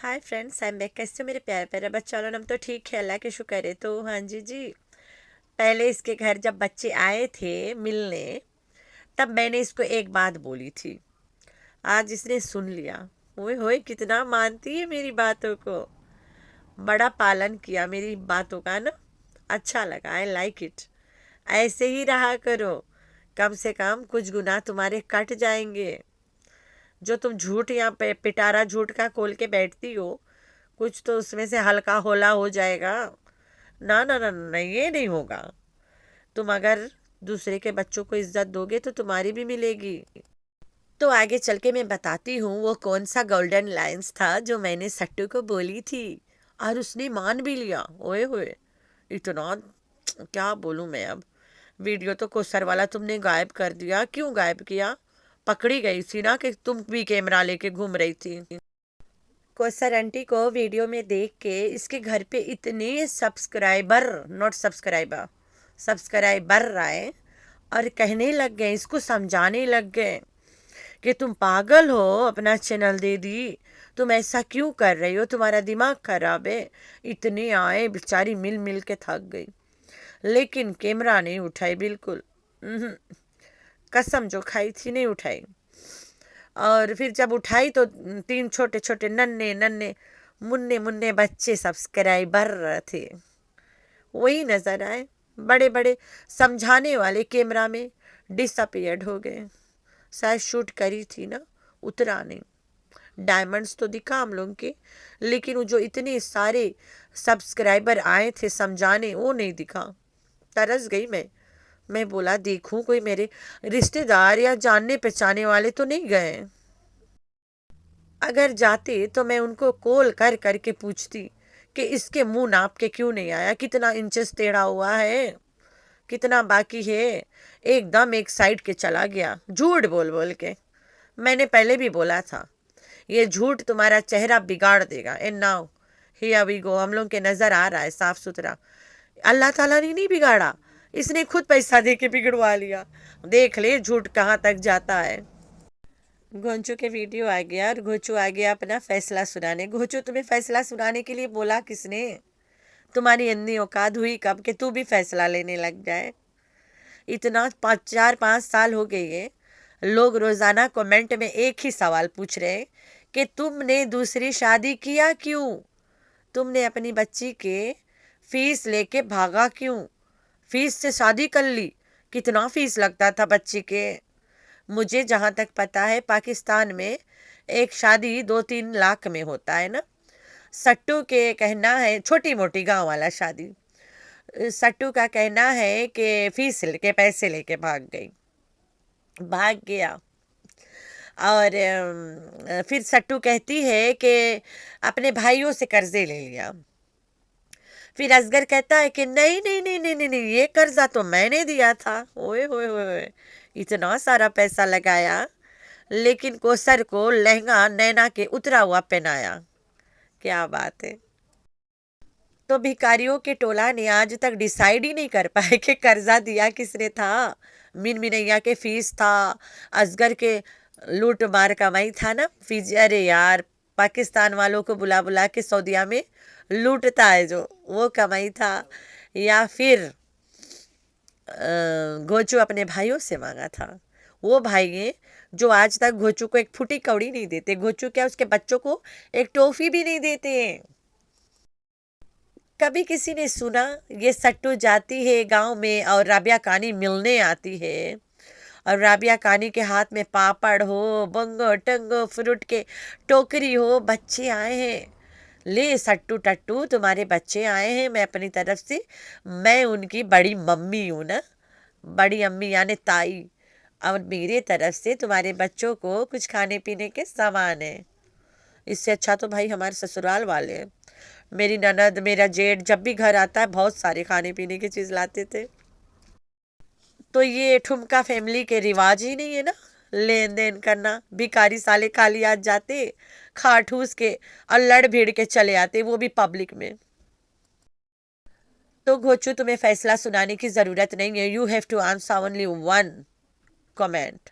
Hi friends, I am back. कैसे हो मेरे प्यारे प्यारे बच्चा वालों? हम तो ठीक है, अल्लाह के शुक्र है। तो हाँ जी जी, पहले इसके घर जब बच्चे आए थे मिलने, तब मैंने इसको एक बात बोली थी। आज इसने सुन लिया। ओए होए, कितना मानती है मेरी बातों को। बड़ा पालन किया मेरी बातों का ना। अच्छा लगा, आई लाइक इट। ऐसे ही रहा करो, कम से कम कुछ गुनाह तुम्हारे कट जाएंगे। जो तुम झूठ यहाँ पे पिटारा झूठ का खोल के बैठती हो, कुछ तो उसमें से हल्का होला हो जाएगा। ना ना ना ना, ये नहीं होगा। तुम अगर दूसरे के बच्चों को इज्जत दोगे तो तुम्हारी भी मिलेगी। तो आगे चल के मैं बताती हूँ वो कौन सा गोल्डन लाइंस था जो मैंने सट्टू को बोली थी, और उसने मान भी लिया। ओए होए, इतना क्या बोलूँ मैं अब। वीडियो तो कोसर वाला तुमने गायब कर दिया। क्यों गायब किया? पकड़ी गई थी ना कि तुम भी कैमरा लेके घूम रही थी। कोसर आंटी को वीडियो में देख के इसके घर पे इतने सब्सक्राइबर, नॉट सब्सक्राइबर, सब्सक्राइबर आए और कहने लग गए, इसको समझाने लग गए कि तुम पागल हो, अपना चैनल दे दी, तुम ऐसा क्यों कर रही हो, तुम्हारा दिमाग खराब है। इतने आए, बेचारी मिल मिल के थक गई, लेकिन कैमरा नहीं उठाई बिल्कुल। कसम जो खाई थी नहीं उठाई। और फिर जब उठाई तो तीन छोटे छोटे नन्हे नन्हे मुन्ने मुन्ने बच्चे सब्सक्राइबर थे, वही नजर आए। बड़े बड़े समझाने वाले कैमरा में डिसअपियर्ड हो गए। शायद शूट करी थी ना, उतरा नहीं। डायमंड्स तो दिखा हम लोग के, लेकिन वो जो इतने सारे सब्सक्राइबर आए थे समझाने, वो नहीं दिखा। तरस गई मैं बोला देखूं कोई मेरे रिश्तेदार या जानने पहचाने वाले तो नहीं गए। अगर जाते तो मैं उनको कॉल कर करके पूछती कि इसके मुंह नाप के क्यों नहीं आया, कितना इंचेस टेढ़ा हुआ है, कितना बाकी है। एकदम एक साइड के चला गया, झूठ बोल बोल के। मैंने पहले भी बोला था, ये झूठ तुम्हारा चेहरा बिगाड़ देगा। And now here we go, हम लोग के नजर आ रहा है साफ सुथरा। अल्लाह ताला ने नहीं बिगाड़ा, इसने खुद पैसा दे के बिगड़वा लिया। देख ले झूठ कहाँ तक जाता है। घोंचू के वीडियो आ गया और घोचू आ गया अपना फैसला सुनाने। घोचू, तुम्हें फैसला सुनाने के लिए बोला किसने? तुम्हारी इतनी औकात हुई कब कि तू भी फैसला लेने लग जाए? इतना 4-5 साल हो गए है, लोग रोजाना कमेंट में एक ही सवाल पूछ रहे हैं कि तुमने दूसरी शादी किया क्यों? तुमने अपनी बच्ची के फीस लेके भागा क्यों? फीस से शादी कर ली। कितना फीस लगता था बच्ची के? मुझे जहाँ तक पता है पाकिस्तान में एक शादी 2-3 लाख में होता है ना। सट्टू के कहना है, छोटी मोटी गांव वाला शादी, सट्टू का कहना है कि फीस लेके पैसे लेके भाग गया। और फिर सट्टू कहती है कि अपने भाइयों से कर्जे ले लिया। फिर असगर कहता है कि नहीं नहीं नहीं नहीं नहीं, नहीं ये कर्जा तो मैंने दिया था। ओए होए होए, इतना सारा पैसा लगाया, लेकिन कोसर को लहंगा नैना के उतरा हुआ पहनाया। क्या बात है। तो भिखारियों के टोला ने आज तक डिसाइड ही नहीं कर पाए कि कर्जा दिया किसने था। मिन मिनैया के फीस था, असगर के लूट मार कमाई था ना फीस। अरे यार, पाकिस्तान वालों को बुला बुला के सऊदीया में लूटता है जो, वो कमाई था। या फिर घोचू अपने भाइयों से मांगा था। वो भाई हैं जो आज तक घोचू को एक फूटी कौड़ी नहीं देते। घोचू क्या, उसके बच्चों को एक टॉफी भी नहीं देते हैं। कभी किसी ने सुना ये सट्टू जाती है गांव में और राबिया कानी मिलने आती है, और राबिया कानी के हाथ में पापड़ हो, बंगो टंगो फ्रूट के टोकरी हो, बच्चे आए हैं, ले सट्टू टट्टू तुम्हारे बच्चे आए हैं, मैं अपनी तरफ से, मैं उनकी बड़ी मम्मी हूँ ना, बड़ी अम्मी यानी ताई, और मेरे तरफ से तुम्हारे बच्चों को कुछ खाने पीने के सामान है। इससे अच्छा तो भाई हमारे ससुराल वाले हैं। मेरी ननद, मेरा जेठ जब भी घर आता है बहुत सारे खाने पीने की चीज़ लाते थे। तो ये ठुमका फैमिली के रिवाज ही नहीं है ना, लेन देन करना। भिखारी साले खाली आज जाते, खा ठूस के और लड़ भिड़ के चले आते, वो भी पब्लिक में। तो घोचू, तुम्हें फैसला सुनाने की जरूरत नहीं है। You have to answer only one comment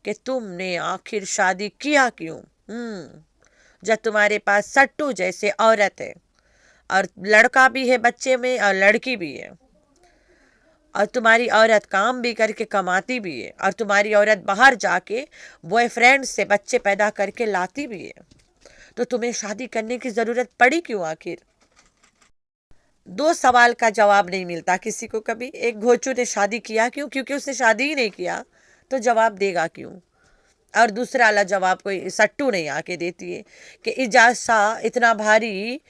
कि तुमने आखिर शादी किया क्यों। जब तुम्हारे पास सट्टू जैसे औरत है, और लड़का भी है बच्चे में और लड़की भी है, और तुम्हारी औरत काम भी करके कमाती भी है, और तुम्हारी औरत बाहर जाके बॉयफ्रेंड से बच्चे पैदा करके लाती भी है, तो तुम्हें शादी करने की जरूरत पड़ी क्यों आखिर? दो सवाल का जवाब नहीं मिलता किसी को कभी। एक, घोचू ने शादी किया क्यों? क्योंकि उसने शादी ही नहीं किया, तो जवाब देगा क्यों? और दूसरा वाला जवाब कोई सट्टू नहीं आके देती है कि इजाज शाह इतना भारी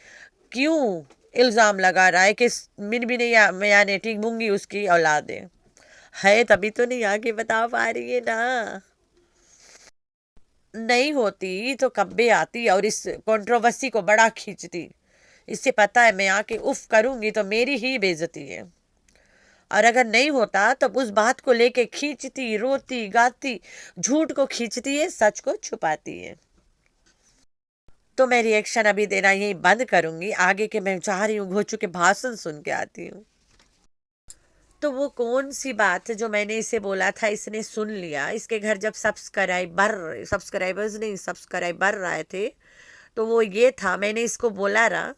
क्यों इल्ज़ाम लगा रहा है कि मिन बिन या नेटिंग मूंगी उसकी औलाद है तभी तो नहीं आके बता पा रही है ना। नहीं होती तो कब्बे आती और इस कंट्रोवर्सी को बड़ा खींचती। इससे पता है मैं आके उफ करूंगी तो मेरी ही बेइज्जती है, और अगर नहीं होता तो उस बात को लेके खींचती, रोती, गाती, झूठ को खींचती है, सच को छुपाती है। तो मैं रिएक्शन अभी देना यही बंद करूंगी, आगे के मैं चाह रही हूँ घोचू के भाषण सुन के आती हूँ। तो वो कौन सी बात है जो मैंने इसे बोला था इसने सुन लिया। इसके घर जब सब्सक्राइबर्स नहीं सब्सक्राइबर आए थे, तो वो ये था, मैंने इसको बोला रहा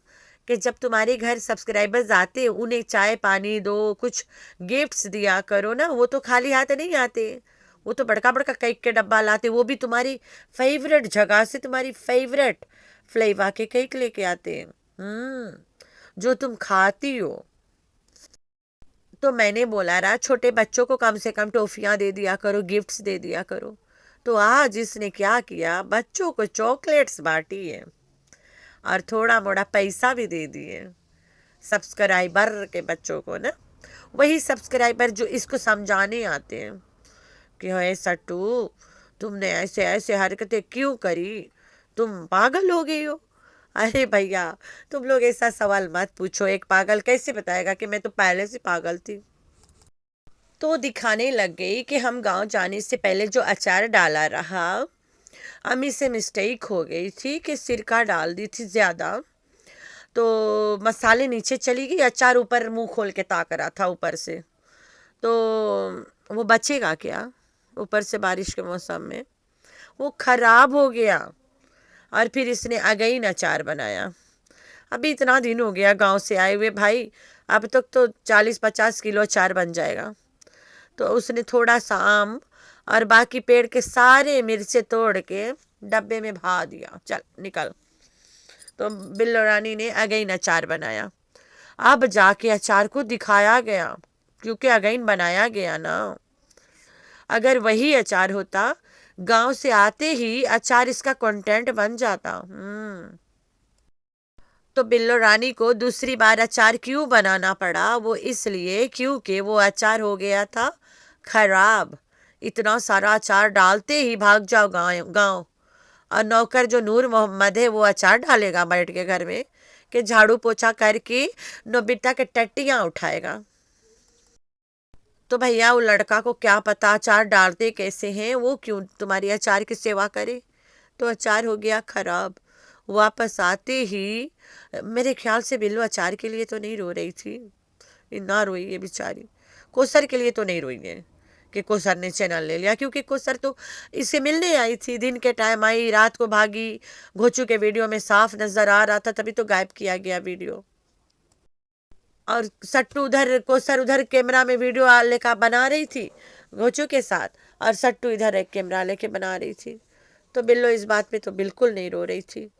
कि जब तुम्हारे घर सब्सक्राइबर्स आते उन्हें चाय पानी दो, कुछ गिफ्ट्स दिया करो ना। वो तो खाली हाथ नहीं आते, वो तो बड़का बड़का केक के डब्बा लाते, वो भी तुम्हारी फेवरेट जगह से, तुम्हारी फेवरेट फ्लेवर के केक लेके आते हैं, जो तुम खाती हो। तो मैंने बोला रहा छोटे बच्चों को कम से कम टॉफियाँ दे दिया करो, गिफ्ट्स दे दिया करो। तो आज इसने क्या किया, बच्चों को चॉकलेट्स बांटी है और थोड़ा मोड़ा पैसा भी दे दिए सब्सक्राइबर के बच्चों को ना। वही सब्सक्राइबर जो इसको समझाने आते हैं कि हे सट्टू, तुमने ऐसे ऐसे हरकतें क्यों करी, तुम पागल हो गई हो। अरे भैया, तुम लोग ऐसा सवाल मत पूछो, एक पागल कैसे बताएगा कि मैं तो पहले से पागल थी। तो दिखाने लग गई कि हम गांव जाने से पहले जो अचार डाला रहा, अम्मी से मिस्टेक हो गई थी कि सिरका डाल दी थी ज़्यादा, तो मसाले नीचे चली गई, अचार ऊपर मुंह खोल के ताक रहा था ऊपर से। तो वो बचेगा क्या ऊपर से बारिश के मौसम में? वो खराब हो गया। और फिर इसने अगेन अचार बनाया। अभी इतना दिन हो गया गांव से आए हुए भाई, अब तक तो 40-50 किलो अचार बन जाएगा। तो उसने थोड़ा सा आम और बाकी पेड़ के सारे मिर्चे तोड़ के डब्बे में भा दिया, चल निकल। तो बिल्लो रानी ने अगेन अचार बनाया। अब जाके अचार को दिखाया गया, क्योंकि अगेन बनाया गया ना। अगर वही अचार होता, गांव से आते ही अचार इसका कंटेंट बन जाता। तो बिल्लो रानी को दूसरी बार अचार क्यों बनाना पड़ा? वो इसलिए क्योंकि वो अचार हो गया था खराब। इतना सारा अचार डालते ही भाग जाओ गाँव गाँव, और नौकर जो नूर मोहम्मद है वो अचार डालेगा बैठ के घर में कि झाड़ू पोछा करके नोबिता के टट्टियाँ उठाएगा। तो भैया वो लड़का को क्या पता अचार डालते कैसे हैं, वो क्यों तुम्हारी अचार की सेवा करे? तो अचार हो गया खराब। वापस आते ही मेरे ख्याल से बिल्लो अचार के लिए तो नहीं रो रही थी, ना रोई है बेचारी। कोसर के लिए तो नहीं रोई है कि कोसर ने चैनल ले लिया, क्योंकि कोसर तो इसे मिलने आई थी, दिन के टाइम आई, रात को भागी। घोचू के वीडियो में साफ नजर आ रहा था, तभी तो गायब किया गया वीडियो। और सट्टू उधर, कोसर उधर कैमरा में वीडियो लेकर बना रही थी घोचू के साथ, और सट्टू इधर एक कैमरा लेके बना रही थी। तो बिल्लो इस बात पे तो बिल्कुल नहीं रो रही थी,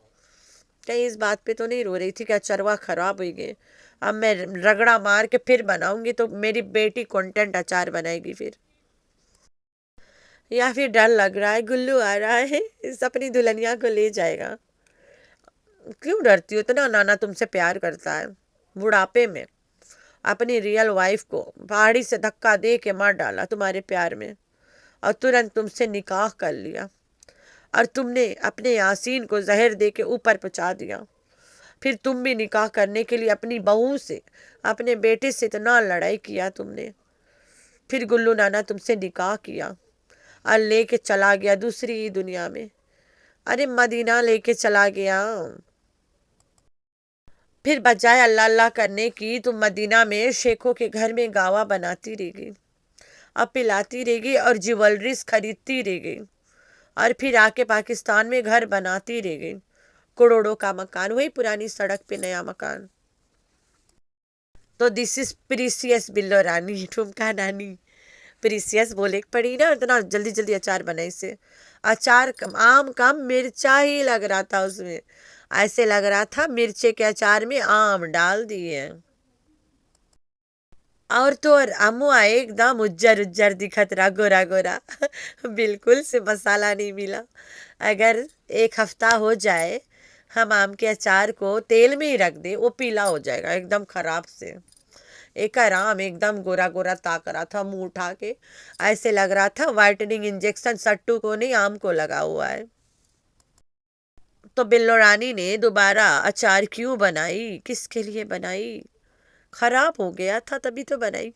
कहीं इस बात पे तो नहीं रो रही थी कि अचरवा खराब हो गए, अब मैं रगड़ा मार के फिर बनाऊंगी तो मेरी बेटी कंटेंट अचार बनाएगी फिर। या फिर डर लग रहा है गुल्लू आ रहा है, इस अपनी दुल्हनिया को ले जाएगा। क्यों डरती हो इतना? नाना तुमसे प्यार करता है। बुढ़ापे में अपनी रियल वाइफ को पहाड़ी से धक्का दे के मार डाला तुम्हारे प्यार में, और तुरंत तुमसे निकाह कर लिया, और तुमने अपने यासीन को जहर दे के ऊपर पहुंचा दिया। फिर तुम भी निकाह करने के लिए अपनी बहू से, अपने बेटे से इतना लड़ाई किया तुमने। फिर गुल्लू नाना तुमसे निकाह किया और लेके चला गया दूसरी ही दुनिया में। अरे मदीना लेके चला गया। फिर बजाय अल्लाह अल्लाह करने की तुम मदीना में शेखों के घर में गावा बनाती रहेगी, अब पिलाती रहेगी और ज्वेलरीज खरीदती रहेगी, और फिर आके पाकिस्तान में घर बनाती रहेगी। करोड़ों का मकान, वही पुरानी सड़क पे नया मकान। तो दिस इज प्रीसियस बिल्लो रानी ठुमका नानी। प्रीसियस बोले पड़ी ना, इतना जल्दी जल्दी अचार बनाई से। अचार कम, आम कम, मिर्चा ही लग रहा था उसमें। ऐसे लग रहा था मिर्चे के अचार में आम डाल दिए। और तो और अमुआ एकदम उज्जर उज्जर दिखत रहा, गोरा गोरा। बिल्कुल से मसाला नहीं मिला। अगर एक हफ्ता हो जाए हम आम के अचार को तेल में ही रख दे, वो पीला हो जाएगा एकदम खराब से। एक आराम एकदम गोरा गोरा ताक रहा था मुंह उठा के। ऐसे लग रहा था वाइटनिंग इंजेक्शन सट्टू को नहीं आम को लगा हुआ है। तो बिल्लो रानी ने दोबारा अचार क्यों बनाई, किसके लिए बनाई? खराब हो गया था तभी तो बनाई।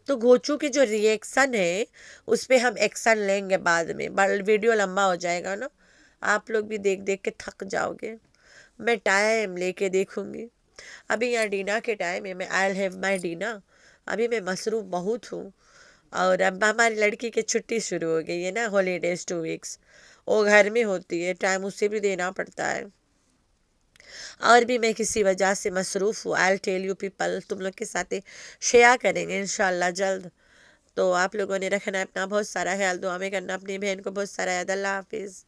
तो घोचू की जो रिएक्शन है उस पे हम एक्शन लेंगे बाद में, वीडियो लंबा हो जाएगा ना, आप लोग भी देख देख के थक जाओगे। मैं टाइम लेके देखूंगी। अभी यहाँ डीना के टाइम है, मैं आई हैव माई डीना। अभी मैं मसरूफ़ बहुत हूँ। और अब हमारी लड़की की छुट्टी शुरू हो गई है ना, हॉलीडेज 2 वीक्स। वो घर में होती है, टाइम उसे भी देना पड़ता है। और भी मैं किसी वजह से मसरूफ़ हूँ। आई टेल यू पीपल, तुम लोग के साथ शेयर करेंगे इंशाल्लाह जल्द। तो आप लोगों ने रखना है अपना बहुत सारा ख्याल, दुआ में करना अपनी बहन को बहुत सारा याद। अल्लाह हाफिज़।